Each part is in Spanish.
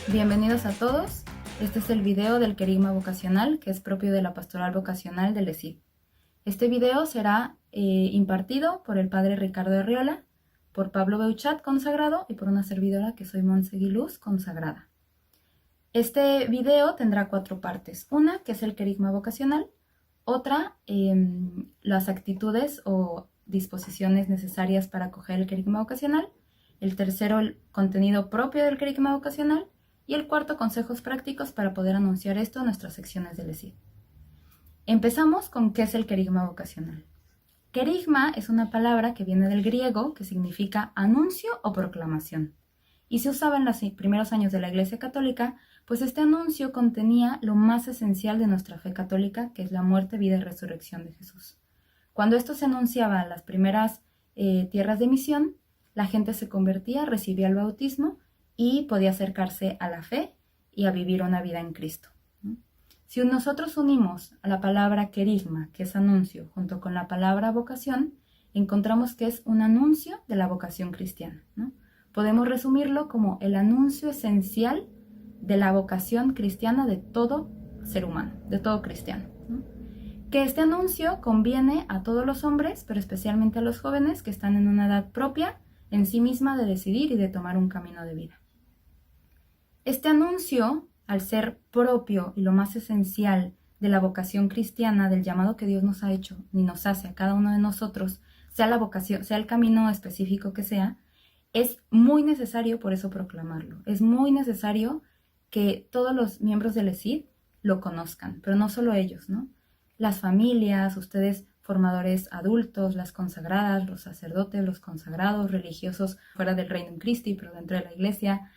Bienvenidos a todos. Este es el video del querigma vocacional que es propio de la pastoral vocacional del ESID. Este video será impartido por el padre Ricardo Arriola, por Pablo Beuchat, consagrado, y por una servidora que soy Montse Guiluz, consagrada. Este video tendrá 4 partes. Una, que es el querigma vocacional. Otra, las actitudes o disposiciones necesarias para acoger el querigma vocacional. El tercero, el contenido propio del querigma vocacional. Y el cuarto, consejos prácticos para poder anunciar esto en nuestras secciones del ESID. Empezamos con qué es el querigma vocacional. Querigma es una palabra que viene del griego que significa anuncio o proclamación. Y se usaba en los primeros años de la Iglesia Católica, pues este anuncio contenía lo más esencial de nuestra fe católica, que es la muerte, vida y resurrección de Jesús. Cuando esto se anunciaba en las primeras tierras de misión, la gente se convertía, recibía el bautismo y podía acercarse a la fe y a vivir una vida en Cristo. Si nosotros unimos a la palabra querigma, que es anuncio, junto con la palabra vocación, encontramos que es un anuncio de la vocación cristiana, ¿no? Podemos resumirlo como el anuncio esencial de la vocación cristiana de todo ser humano, de todo cristiano, ¿no? Que este anuncio conviene a todos los hombres, pero especialmente a los jóvenes que están en una edad propia en sí misma de decidir y de tomar un camino de vida. Este anuncio, al ser propio y lo más esencial de la vocación cristiana, del llamado que Dios nos ha hecho y nos hace a cada uno de nosotros, sea la vocación, sea el camino específico que sea, es muy necesario por eso proclamarlo. Es muy necesario que todos los miembros del ESID lo conozcan, pero no solo ellos, ¿no? Las familias, ustedes formadores adultos, las consagradas, los sacerdotes, los consagrados, religiosos fuera del Reino Christi, pero dentro de la iglesia,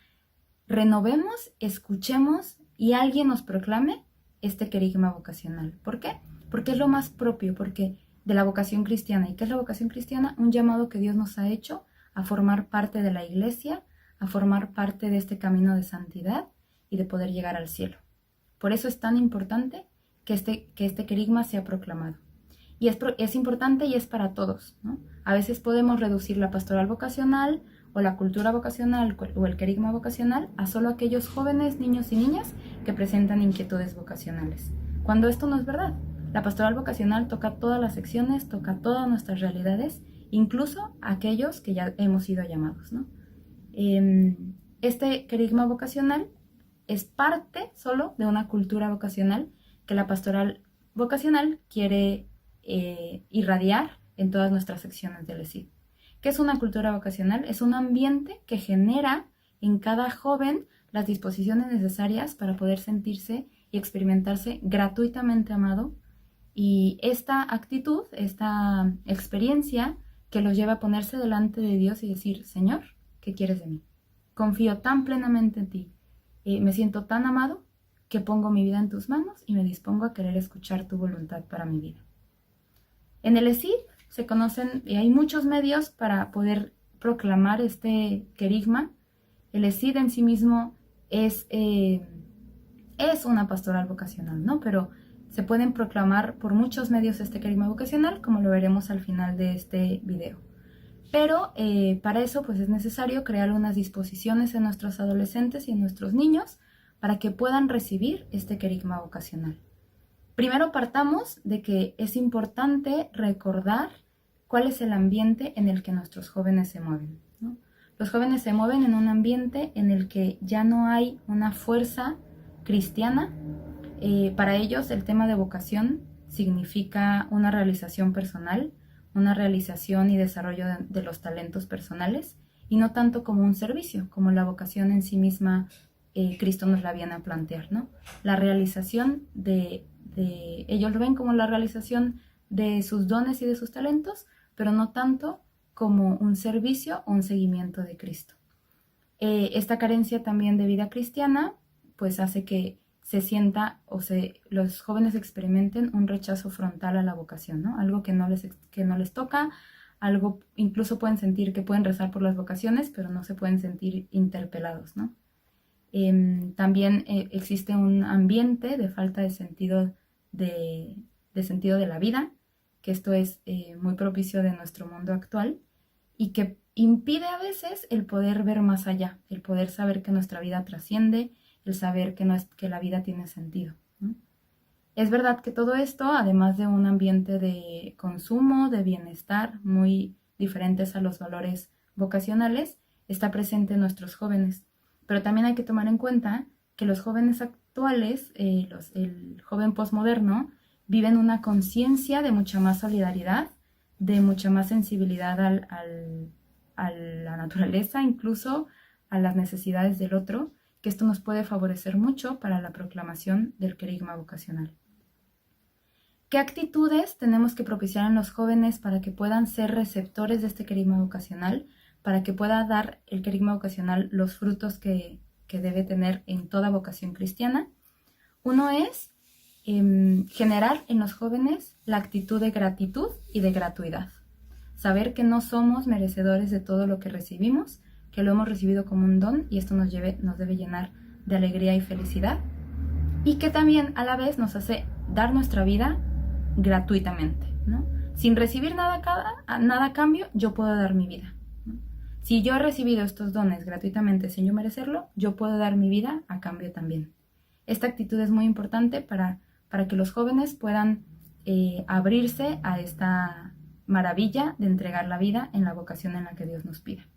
renovemos, escuchemos y alguien nos proclame este querigma vocacional. ¿Por qué? Porque es lo más propio, porque de la vocación cristiana. ¿Y qué es la vocación cristiana? Un llamado que Dios nos ha hecho a formar parte de la iglesia, a formar parte de este camino de santidad y de poder llegar al cielo. Por eso es tan importante que este querigma sea proclamado. Y es importante y es para todos, ¿no? A veces podemos reducir la pastoral vocacional o la cultura vocacional o el querigma vocacional a solo aquellos jóvenes, niños y niñas que presentan inquietudes vocacionales. Cuando esto no es verdad. La pastoral vocacional toca todas las secciones, toca todas nuestras realidades, incluso aquellos que ya hemos sido llamados, ¿no? Este querigma vocacional es parte solo de una cultura vocacional que la pastoral vocacional quiere irradiar en todas nuestras secciones del ESID. ¿Qué es una cultura vocacional? Es un ambiente que genera en cada joven las disposiciones necesarias para poder sentirse y experimentarse gratuitamente amado, y esta actitud, esta experiencia que los lleva a ponerse delante de Dios y decir: Señor, ¿qué quieres de mí? Confío tan plenamente en ti, me siento tan amado que pongo mi vida en tus manos y me dispongo a querer escuchar tu voluntad para mi vida. En el ESID se conocen y hay muchos medios para poder proclamar este querigma. El ESID en sí mismo es una pastoral vocacional, ¿no? Pero se pueden proclamar por muchos medios este querigma vocacional, como lo veremos al final de este video. Pero para eso pues es necesario crear unas disposiciones en nuestros adolescentes y en nuestros niños para que puedan recibir este querigma vocacional. Primero partamos de que es importante recordar cuál es el ambiente en el que nuestros jóvenes se mueven, ¿no? Los jóvenes se mueven en un ambiente en el que ya no hay una fuerza cristiana. Para ellos el tema de vocación significa una realización personal, una realización y desarrollo de los talentos personales, y no tanto como un servicio, como la vocación en sí misma Cristo nos la viene a plantear, ¿no? La realización ellos lo ven como la realización de sus dones y de sus talentos, pero no tanto como un servicio o un seguimiento de Cristo. Esta carencia también de vida cristiana pues hace que se sienta los jóvenes experimenten un rechazo frontal a la vocación, ¿no? Algo que no les toca, algo incluso pueden sentir que pueden rezar por las vocaciones, pero no se pueden sentir interpelados, ¿no? También existe un ambiente de falta de sentido de la vida, que esto es muy propicio de nuestro mundo actual y que impide a veces el poder ver más allá, el poder saber que nuestra vida trasciende, el saber que, no es, que la vida tiene sentido, ¿no? Es verdad que todo esto, además de un ambiente de consumo, de bienestar, muy diferentes a los valores vocacionales, está presente en nuestros jóvenes. Pero también hay que tomar en cuenta que los jóvenes actuales, el joven posmoderno, viven una conciencia de mucha más solidaridad, de mucha más sensibilidad a la naturaleza, incluso a las necesidades del otro, que esto nos puede favorecer mucho para la proclamación del querigma vocacional. ¿Qué actitudes tenemos que propiciar en los jóvenes para que puedan ser receptores de este querigma vocacional, para que pueda dar el querigma vocacional los frutos que debe tener en toda vocación cristiana? Uno es generar en los jóvenes la actitud de gratitud y de gratuidad. Saber que no somos merecedores de todo lo que recibimos, que lo hemos recibido como un don y esto nos debe llenar de alegría y felicidad. Y que también a la vez nos hace dar nuestra vida gratuitamente, ¿no? Sin recibir nada a cambio, yo puedo dar mi vida, ¿no? Si yo he recibido estos dones gratuitamente sin yo merecerlo, yo puedo dar mi vida a cambio también. Esta actitud es muy importante para que los jóvenes puedan abrirse a esta maravilla de entregar la vida en la vocación en la que Dios nos pida.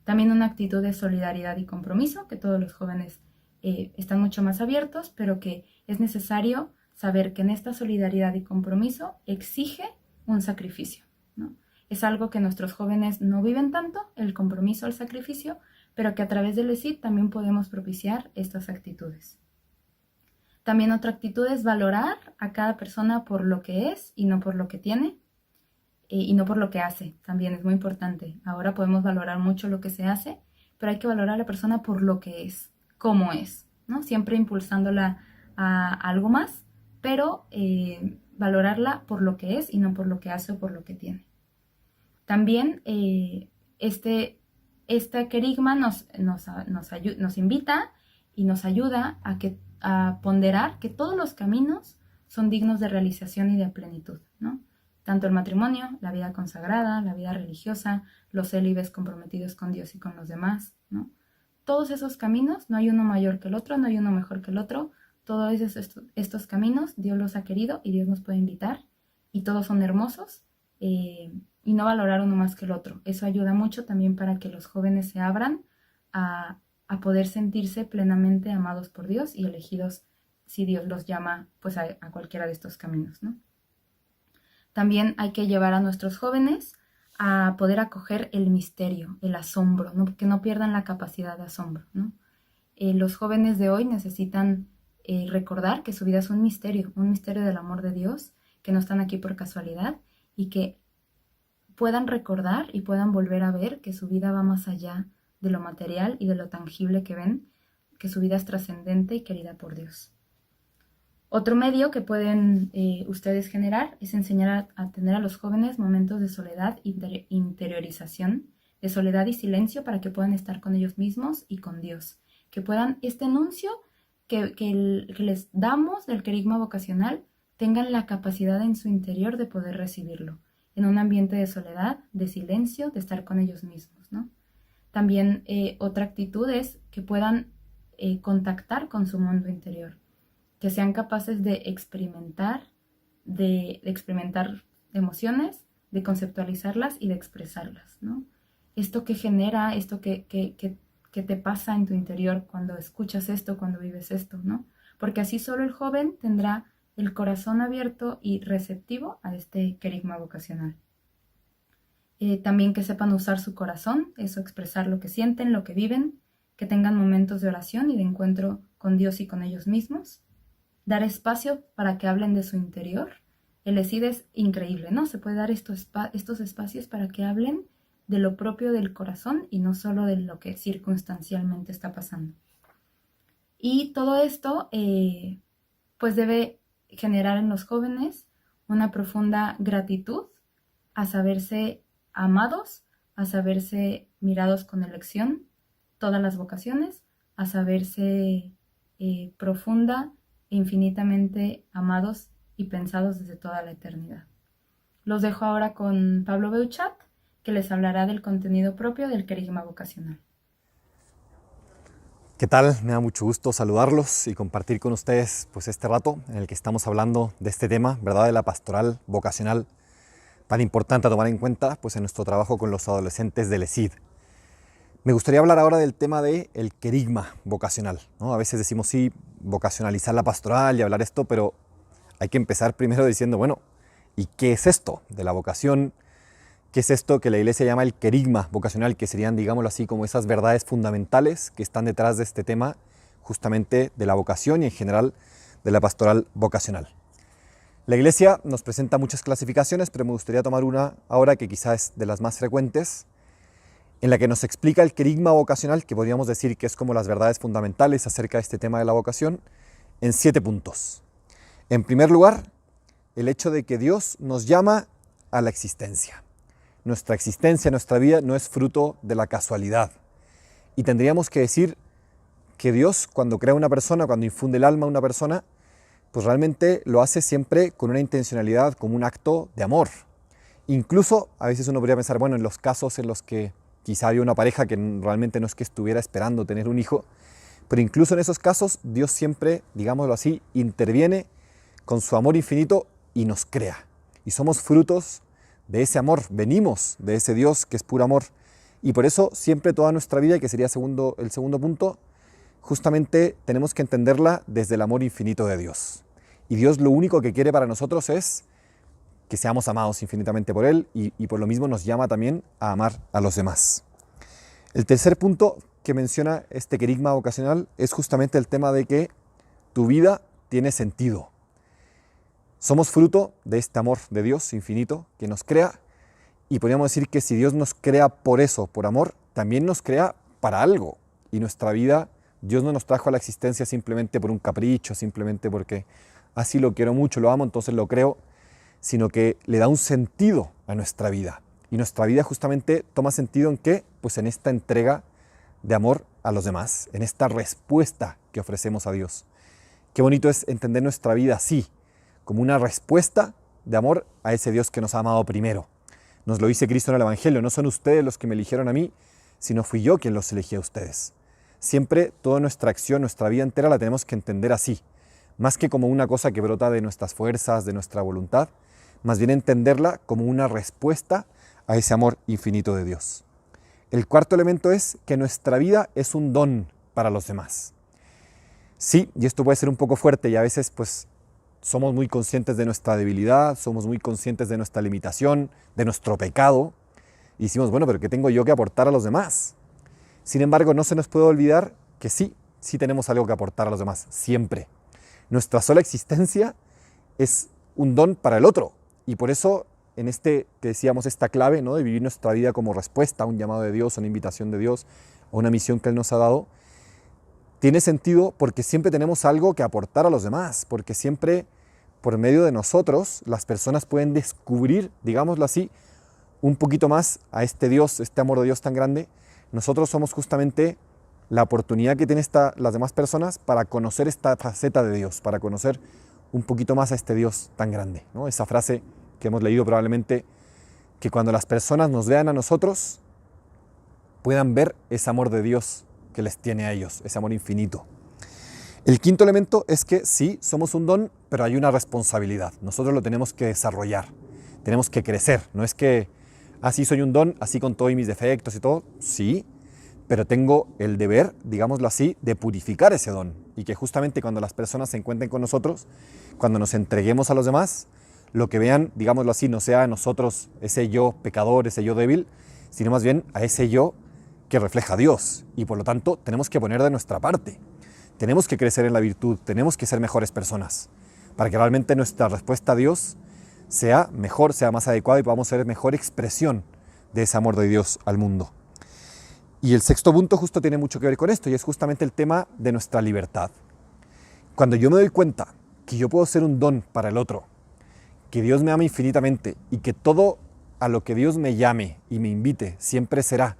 También una actitud de solidaridad y compromiso, que todos los jóvenes están mucho más abiertos, pero que es necesario saber que en esta solidaridad y compromiso exige un sacrificio, ¿no? Es algo que nuestros jóvenes no viven tanto, el compromiso al sacrificio, pero que a través del ESID también podemos propiciar estas actitudes. También otra actitud es valorar a cada persona por lo que es y no por lo que tiene, y no por lo que hace. También es muy importante. Ahora podemos valorar mucho lo que se hace, pero hay que valorar a la persona por lo que es, cómo es, ¿no? Siempre impulsándola a algo más, pero valorarla por lo que es y no por lo que hace o por lo que tiene. También este querigma nos invita y nos ayuda a ponderar que todos los caminos son dignos de realización y de plenitud, ¿no? Tanto el matrimonio, la vida consagrada, la vida religiosa, los célibes comprometidos con Dios y con los demás, ¿no? Todos esos caminos, no hay uno mayor que el otro, no hay uno mejor que el otro. Todos estos caminos Dios los ha querido y Dios nos puede invitar y todos son hermosos, y no valorar uno más que el otro. Eso ayuda mucho también para que los jóvenes se abran a poder sentirse plenamente amados por Dios y elegidos si Dios los llama pues a cualquiera de estos caminos, ¿no? También hay que llevar a nuestros jóvenes a poder acoger el misterio, el asombro, ¿no? Que no pierdan la capacidad de asombro, ¿no? Los jóvenes de hoy necesitan recordar que su vida es un misterio del amor de Dios, que no están aquí por casualidad y que puedan recordar y puedan volver a ver que su vida va más allá de lo material y de lo tangible que ven, que su vida es trascendente y querida por Dios. Otro medio que pueden ustedes generar es enseñar a tener a los jóvenes momentos de soledad e interiorización, de soledad y silencio para que puedan estar con ellos mismos y con Dios. Que puedan este anuncio que les damos del querigma vocacional tengan la capacidad en su interior de poder recibirlo, en un ambiente de soledad, de silencio, de estar con ellos mismos, ¿no? También otra actitud es que puedan contactar con su mundo interior, que sean capaces de experimentar emociones, de conceptualizarlas y de expresarlas, ¿no? Esto que genera, esto que te pasa en tu interior cuando escuchas esto, cuando vives esto, ¿no? Porque así solo el joven tendrá el corazón abierto y receptivo a este querigma vocacional. También que sepan usar su corazón, eso, expresar lo que sienten, lo que viven, que tengan momentos de oración y de encuentro con Dios y con ellos mismos. Dar espacio para que hablen de su interior. El ESID es increíble, ¿no? Se puede dar estos espacios para que hablen de lo propio del corazón y no solo de lo que circunstancialmente está pasando. Y todo esto, pues debe generar en los jóvenes una profunda gratitud a saberse amados, a saberse mirados con elección, todas las vocaciones, a saberse profunda e infinitamente amados y pensados desde toda la eternidad. Los dejo ahora con Pablo Beuchat, que les hablará del contenido propio del querigma vocacional. ¿Qué tal? Me da mucho gusto saludarlos y compartir con ustedes pues este rato en el que estamos hablando de este tema, ¿verdad? De la pastoral vocacional tan importante a tomar en cuenta pues en nuestro trabajo con los adolescentes del ESID. Me gustaría hablar ahora del tema del querigma vocacional, ¿no? A veces decimos sí, vocacionalizar la pastoral y hablar esto, pero hay que empezar primero diciendo, bueno, ¿y qué es esto de la vocación? ¿Qué es esto que la Iglesia llama el querigma vocacional? Que serían, digámoslo así, como esas verdades fundamentales que están detrás de este tema, justamente de la vocación y en general de la pastoral vocacional. La Iglesia nos presenta muchas clasificaciones, pero me gustaría tomar una ahora que quizás es de las más frecuentes, en la que nos explica el querigma vocacional, que podríamos decir que es como las verdades fundamentales acerca de este tema de la vocación, en 7 puntos. En primer lugar, el hecho de que Dios nos llama a la existencia. Nuestra existencia, nuestra vida no es fruto de la casualidad. Y tendríamos que decir que Dios, cuando crea una persona, cuando infunde el alma a una persona, pues realmente lo hace siempre con una intencionalidad, como un acto de amor. Incluso, a veces uno podría pensar, bueno, en los casos en los que quizá había una pareja que realmente no es que estuviera esperando tener un hijo, pero incluso en esos casos, Dios siempre, digámoslo así, interviene con su amor infinito y nos crea. Y somos frutos de ese amor, venimos de ese Dios que es puro amor. Y por eso siempre toda nuestra vida, que sería el segundo punto, justamente tenemos que entenderla desde el amor infinito de Dios. Y Dios lo único que quiere para nosotros es que seamos amados infinitamente por Él y por lo mismo nos llama también a amar a los demás. El tercer punto que menciona este querigma vocacional es justamente el tema de que tu vida tiene sentido. Somos fruto de este amor de Dios infinito que nos crea y podríamos decir que si Dios nos crea por eso, por amor, también nos crea para algo. Y nuestra vida, Dios no nos trajo a la existencia simplemente por un capricho, simplemente porque así lo quiero mucho, lo amo, entonces lo creo, sino que le da un sentido a nuestra vida. Y nuestra vida justamente toma sentido ¿en qué? Pues en esta entrega de amor a los demás, en esta respuesta que ofrecemos a Dios. Qué bonito es entender nuestra vida así, como una respuesta de amor a ese Dios que nos ha amado primero. Nos lo dice Cristo en el Evangelio, no son ustedes los que me eligieron a mí, sino fui yo quien los elegí a ustedes. Siempre toda nuestra acción, nuestra vida entera la tenemos que entender así, más que como una cosa que brota de nuestras fuerzas, de nuestra voluntad, más bien entenderla como una respuesta a ese amor infinito de Dios. El cuarto elemento es que nuestra vida es un don para los demás. Sí, y esto puede ser un poco fuerte y a veces pues somos muy conscientes de nuestra debilidad, somos muy conscientes de nuestra limitación, de nuestro pecado. Y decimos, bueno, pero ¿qué tengo yo que aportar a los demás? Sin embargo, no se nos puede olvidar que sí tenemos algo que aportar a los demás, siempre. Nuestra sola existencia es un don para el otro. Y por eso, en que decíamos, esta clave, ¿no?, de vivir nuestra vida como respuesta a un llamado de Dios, a una invitación de Dios, a una misión que Él nos ha dado, tiene sentido porque siempre tenemos algo que aportar a los demás, porque siempre por medio de nosotros las personas pueden descubrir, digámoslo así, un poquito más a este Dios, este amor de Dios tan grande. Nosotros somos justamente la oportunidad que tienen las demás personas para conocer esta faceta de Dios, para conocer un poquito más a este Dios tan grande, ¿no? Esa frase que hemos leído probablemente, que cuando las personas nos vean a nosotros, puedan ver ese amor de Dios que les tiene a ellos, ese amor infinito. El quinto elemento es que sí, somos un don, pero hay una responsabilidad. Nosotros lo tenemos que desarrollar, tenemos que crecer. No es que así soy un don, así con todos mis defectos y todo, sí, pero tengo el deber, digámoslo así, de purificar ese don. Y que justamente cuando las personas se encuentren con nosotros, cuando nos entreguemos a los demás, lo que vean, digámoslo así, no sea a nosotros ese yo pecador, ese yo débil, sino más bien a ese yo que refleja a Dios. Y por lo tanto tenemos que poner de nuestra parte. Tenemos que crecer en la virtud, tenemos que ser mejores personas, para que realmente nuestra respuesta a Dios sea mejor, sea más adecuada y podamos ser mejor expresión de ese amor de Dios al mundo. Y el sexto punto justo tiene mucho que ver con esto, y es justamente el tema de nuestra libertad. Cuando yo me doy cuenta que yo puedo ser un don para el otro, que Dios me ama infinitamente y que todo a lo que Dios me llame y me invite siempre será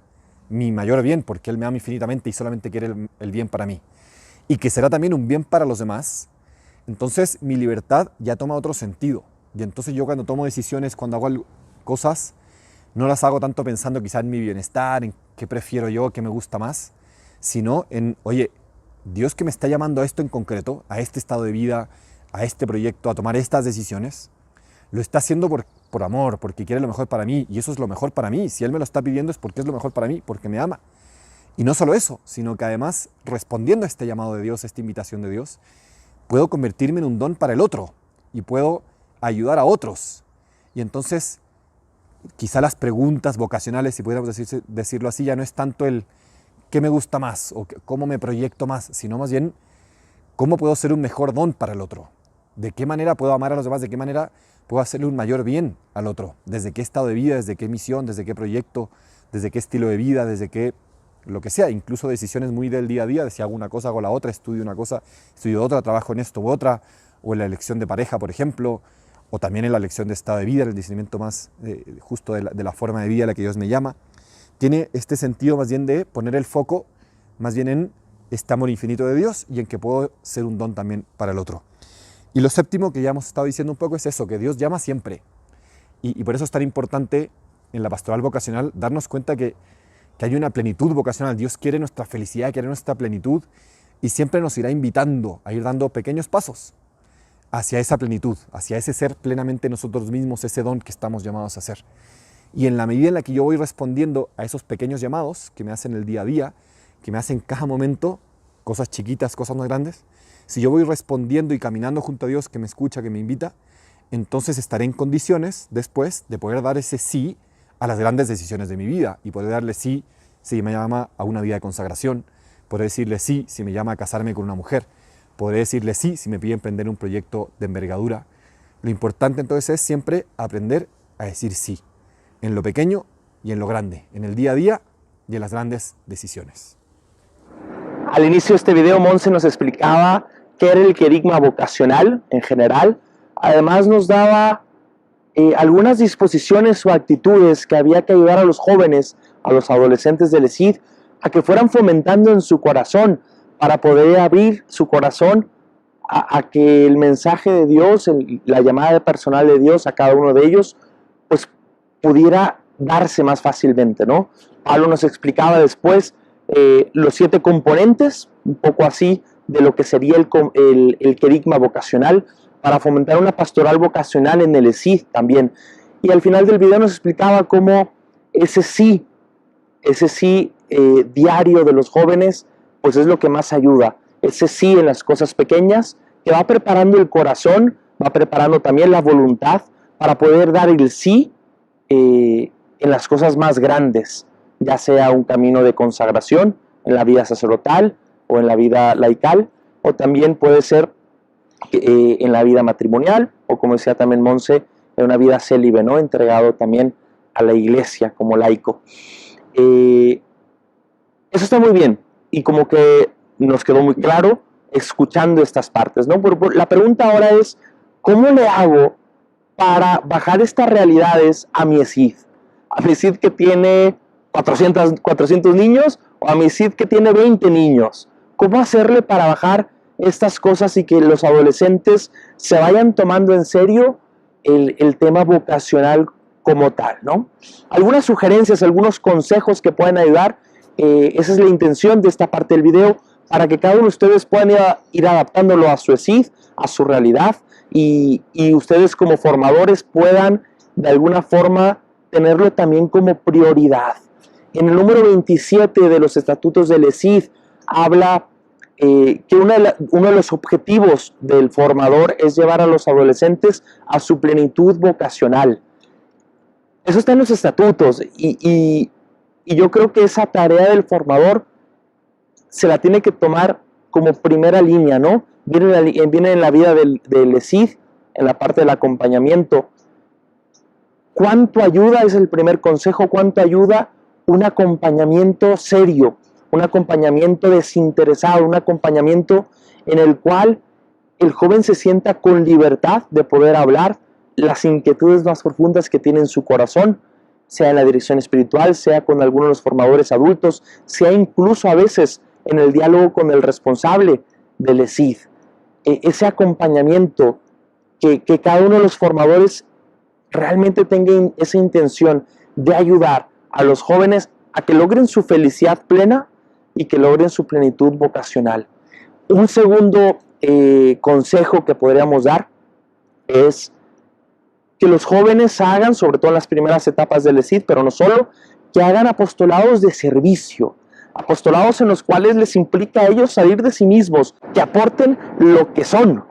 mi mayor bien, porque Él me ama infinitamente y solamente quiere el bien para mí, y que será también un bien para los demás, entonces mi libertad ya toma otro sentido. Y entonces yo cuando tomo decisiones, cuando hago cosas, no las hago tanto pensando quizás en mi bienestar, en qué prefiero yo, qué me gusta más, sino en, oye, Dios que me está llamando a esto en concreto, a este estado de vida, a este proyecto, a tomar estas decisiones, lo está haciendo por amor, porque quiere lo mejor para mí, y eso es lo mejor para mí. Si Él me lo está pidiendo es porque es lo mejor para mí, porque me ama. Y no solo eso, sino que además, respondiendo a este llamado de Dios, a esta invitación de Dios, puedo convertirme en un don para el otro, y puedo ayudar a otros. Y entonces, quizá las preguntas vocacionales, si pudiéramos decirlo así, ya no es tanto el qué me gusta más, o cómo me proyecto más, sino más bien, cómo puedo ser un mejor don para el otro. ¿De qué manera puedo amar a los demás? ¿De qué manera puedo hacerle un mayor bien al otro? ¿Desde qué estado de vida? ¿Desde qué misión? ¿Desde qué proyecto? ¿Desde qué estilo de vida? ¿Desde qué lo que sea? Incluso decisiones muy del día a día, de si hago una cosa, hago la otra, estudio una cosa, estudio otra, trabajo en esto u otra, o en la elección de pareja, por ejemplo, o también en la elección de estado de vida, en el discernimiento más justo de la forma de vida a la que Dios me llama. Tiene este sentido más bien de poner el foco más bien en este amor infinito de Dios y en que puedo ser un don también para el otro. Y lo séptimo que ya hemos estado diciendo un poco es eso, que Dios llama siempre. Y por eso es tan importante en la pastoral vocacional darnos cuenta que hay una plenitud vocacional. Dios quiere nuestra felicidad, quiere nuestra plenitud y siempre nos irá invitando a ir dando pequeños pasos hacia esa plenitud, hacia ese ser plenamente nosotros mismos, ese don que estamos llamados a hacer. Y en la medida en la que yo voy respondiendo a esos pequeños llamados que me hacen el día a día, que me hacen cada momento, cosas chiquitas, cosas más grandes, si yo voy respondiendo y caminando junto a Dios que me escucha, que me invita, entonces estaré en condiciones después de poder dar ese sí a las grandes decisiones de mi vida y poder darle sí si me llama a una vida de consagración, poder decirle sí si me llama a casarme con una mujer, podré decirle sí si me pide emprender un proyecto de envergadura. Lo importante entonces es siempre aprender a decir sí, en lo pequeño y en lo grande, en el día a día y en las grandes decisiones. Al inicio de este video, Monse nos explicaba qué era el querigma vocacional en general. Además nos daba algunas disposiciones o actitudes que había que ayudar a los jóvenes, a los adolescentes del ESID, a que fueran fomentando en su corazón para poder abrir su corazón a que el mensaje de Dios, la llamada personal de Dios a cada uno de ellos, pues pudiera darse más fácilmente, ¿no? Pablo nos explicaba después los 7 componentes, un poco así, de lo que sería el querigma vocacional, para fomentar una pastoral vocacional en el ESID también. Y al final del video nos explicaba cómo ese sí diario de los jóvenes, pues es lo que más ayuda. Ese sí en las cosas pequeñas, que va preparando el corazón, va preparando también la voluntad para poder dar el sí en las cosas más grandes, ya sea un camino de consagración en la vida sacerdotal o en la vida laical, o también puede ser en la vida matrimonial, o como decía también Monse, en una vida célibe, ¿no? Entregado también a la iglesia como laico. Eso está muy bien, y como que nos quedó muy claro escuchando estas partes, ¿no? La pregunta ahora es, ¿cómo le hago para bajar estas realidades a mi ESID? A mi ESID que tiene 400 niños, o a mi ESID que tiene 20 niños. ¿Cómo hacerle para bajar estas cosas y que los adolescentes se vayan tomando en serio el tema vocacional como tal, ¿no? Algunas sugerencias, algunos consejos que pueden ayudar. Esa es la intención de esta parte del video, para que cada uno de ustedes puedan ir adaptándolo a su ESID, a su realidad, y ustedes como formadores puedan de alguna forma tenerlo también como prioridad. En el número 27 de los estatutos del ESID habla que uno de los objetivos del formador es llevar a los adolescentes a su plenitud vocacional. Eso está en los estatutos y yo creo que esa tarea del formador se la tiene que tomar como primera línea, ¿no? Viene en la vida del ESID, en la parte del acompañamiento. ¿Cuánto ayuda? Es el primer consejo. ¿Cuánto ayuda un acompañamiento serio? Un acompañamiento desinteresado, un acompañamiento en el cual el joven se sienta con libertad de poder hablar las inquietudes más profundas que tiene en su corazón, sea en la dirección espiritual, sea con algunos de los formadores adultos, sea incluso a veces en el diálogo con el responsable del ESID. Ese acompañamiento, que cada uno de los formadores realmente tenga esa intención de ayudar a los jóvenes a que logren su felicidad plena y que logren su plenitud vocacional. Un segundo consejo que podríamos dar es que los jóvenes hagan, sobre todo en las primeras etapas del ESID, pero no solo, que hagan apostolados de servicio, apostolados en los cuales les implica a ellos salir de sí mismos, que aporten lo que son,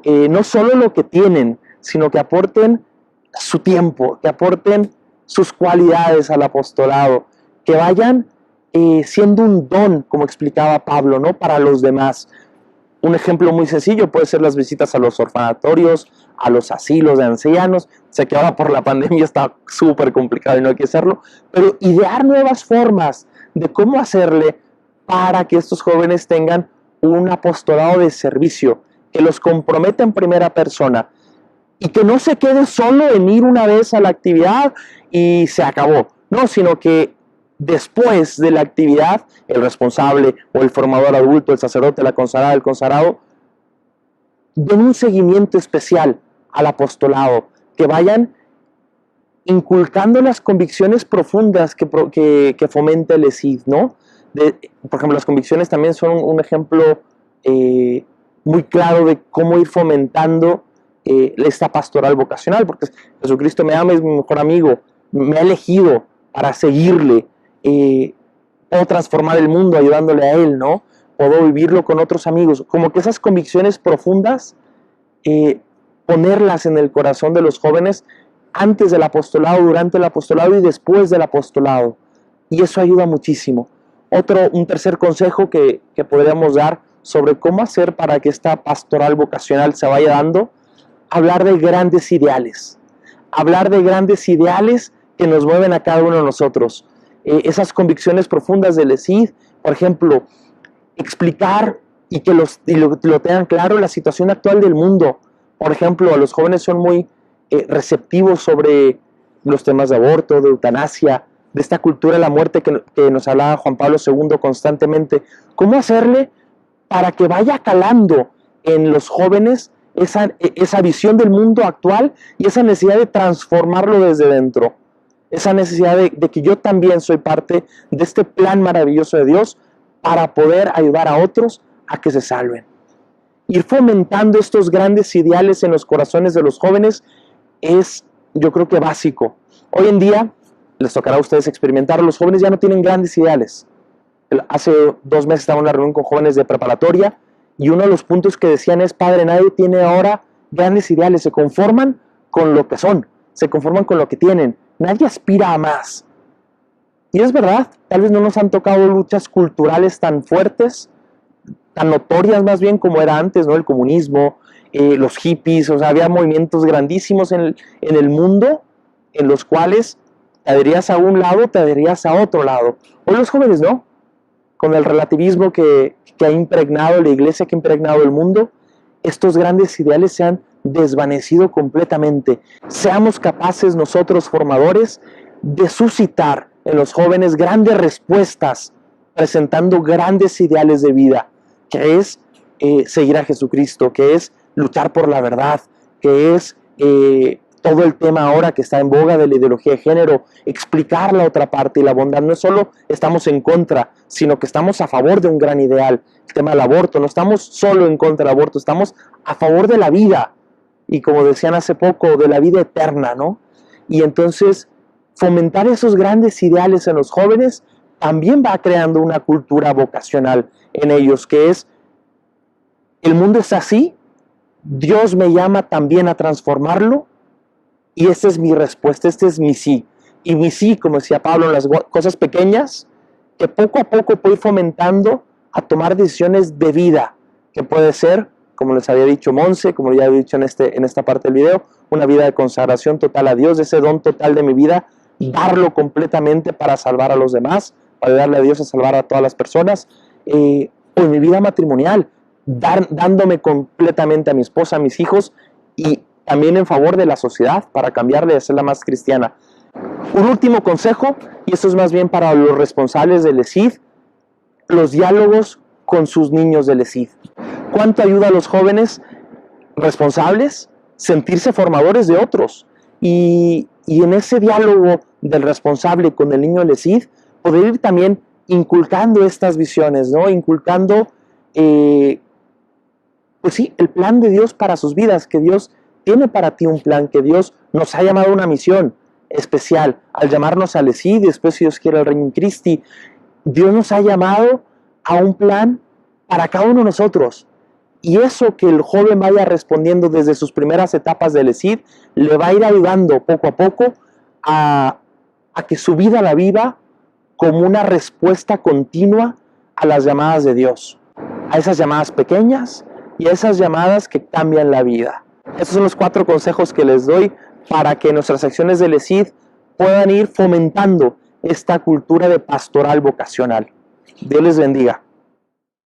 no solo lo que tienen, sino que aporten su tiempo, que aporten sus cualidades al apostolado, que vayan siendo un don, como explicaba Pablo, ¿no? Para los demás. Un ejemplo muy sencillo puede ser las visitas a los orfanatorios, a los asilos de ancianos. Sé que ahora por la pandemia está súper complicado y no hay que hacerlo, pero idear nuevas formas de cómo hacerle para que estos jóvenes tengan un apostolado de servicio, que los comprometa en primera persona y que no se quede solo en ir una vez a la actividad y se acabó. No, sino que después de la actividad, el responsable o el formador adulto, el sacerdote, la consagrada, el consagrado, den un seguimiento especial al apostolado, que vayan inculcando las convicciones profundas que fomenta el ESID, ¿no? Por ejemplo, las convicciones también son un ejemplo muy claro de cómo ir fomentando esta pastoral vocacional, porque Jesucristo me ama, es mi mejor amigo, me ha elegido para seguirle, puedo transformar el mundo ayudándole a Él, ¿no? Puedo vivirlo con otros amigos, como que esas convicciones profundas, ponerlas en el corazón de los jóvenes antes del apostolado, durante el apostolado y después del apostolado, y eso ayuda muchísimo. Un tercer consejo que podríamos dar sobre cómo hacer para que esta pastoral vocacional se vaya dando: hablar de grandes ideales, que nos mueven a cada uno de nosotros, esas convicciones profundas del ESID, por ejemplo, explicar y que lo tengan claro la situación actual del mundo. Por ejemplo, a los jóvenes son muy receptivos sobre los temas de aborto, de eutanasia, de esta cultura de la muerte que nos hablaba Juan Pablo II constantemente. ¿Cómo hacerle para que vaya calando en los jóvenes esa visión del mundo actual y esa necesidad de transformarlo desde dentro? Esa necesidad de que yo también soy parte de este plan maravilloso de Dios para poder ayudar a otros a que se salven. Ir fomentando estos grandes ideales en los corazones de los jóvenes es, yo creo que básico. Hoy en día, les tocará a ustedes experimentar, los jóvenes ya no tienen grandes ideales. Hace 2 meses estaba en una reunión con jóvenes de preparatoria y uno de los puntos que decían es: padre, nadie tiene ahora grandes ideales, se conforman con lo que son, se conforman con lo que tienen, nadie aspira a más. Y es verdad, tal vez no nos han tocado luchas culturales tan fuertes, tan notorias más bien como era antes, ¿no? El comunismo, los hippies, o sea, había movimientos grandísimos en el mundo en los cuales te adherías a un lado, te adherías a otro lado. Hoy los jóvenes no, con el relativismo que ha impregnado la iglesia, que ha impregnado el mundo, estos grandes ideales se han desvanecido completamente. Seamos capaces nosotros, formadores, de suscitar en los jóvenes grandes respuestas, presentando grandes ideales de vida, que es seguir a Jesucristo, que es luchar por la verdad, que es todo el tema ahora que está en boga de la ideología de género, explicar la otra parte y la bondad. No es solo estamos en contra, sino que estamos a favor de un gran ideal. El tema del aborto, no estamos solo en contra del aborto, estamos a favor de la vida, y como decían hace poco, de la vida eterna, ¿no? Y entonces fomentar esos grandes ideales en los jóvenes también va creando una cultura vocacional en ellos, que es: el mundo es así, Dios me llama también a transformarlo, y esta es mi respuesta, este es mi sí. Y mi sí, como decía Pablo, en las cosas pequeñas, que poco a poco puedo ir fomentando a tomar decisiones de vida, que puede ser, como les había dicho Monse, como ya he dicho en esta parte del video, una vida de consagración total a Dios, ese don total de mi vida, darlo completamente para salvar a los demás, para ayudarle a Dios a salvar a todas las personas, o en mi vida matrimonial, dándome completamente a mi esposa, a mis hijos, y también en favor de la sociedad, para cambiarla y hacerla más cristiana. Un último consejo, y esto es más bien para los responsables del ESID: los diálogos con sus niños del ESID. ¿Cuánto ayuda a los jóvenes responsables sentirse formadores de otros? Y en ese diálogo del responsable con el niño del ESID, poder ir también inculcando estas visiones, ¿no? Inculcando pues sí, el plan de Dios para sus vidas, que Dios tiene para ti un plan, que Dios nos ha llamado a una misión especial, al llamarnos al ESID, después si Dios quiere al Reino Christi. Dios nos ha llamado a un plan para cada uno de nosotros. Y eso que el joven vaya respondiendo desde sus primeras etapas del ESID, le va a ir ayudando poco a poco a que su vida la viva como una respuesta continua a las llamadas de Dios, a esas llamadas pequeñas y a esas llamadas que cambian la vida. Estos son los 4 consejos que les doy para que nuestras acciones del ESID puedan ir fomentando esta cultura de pastoral vocacional. Dios les bendiga.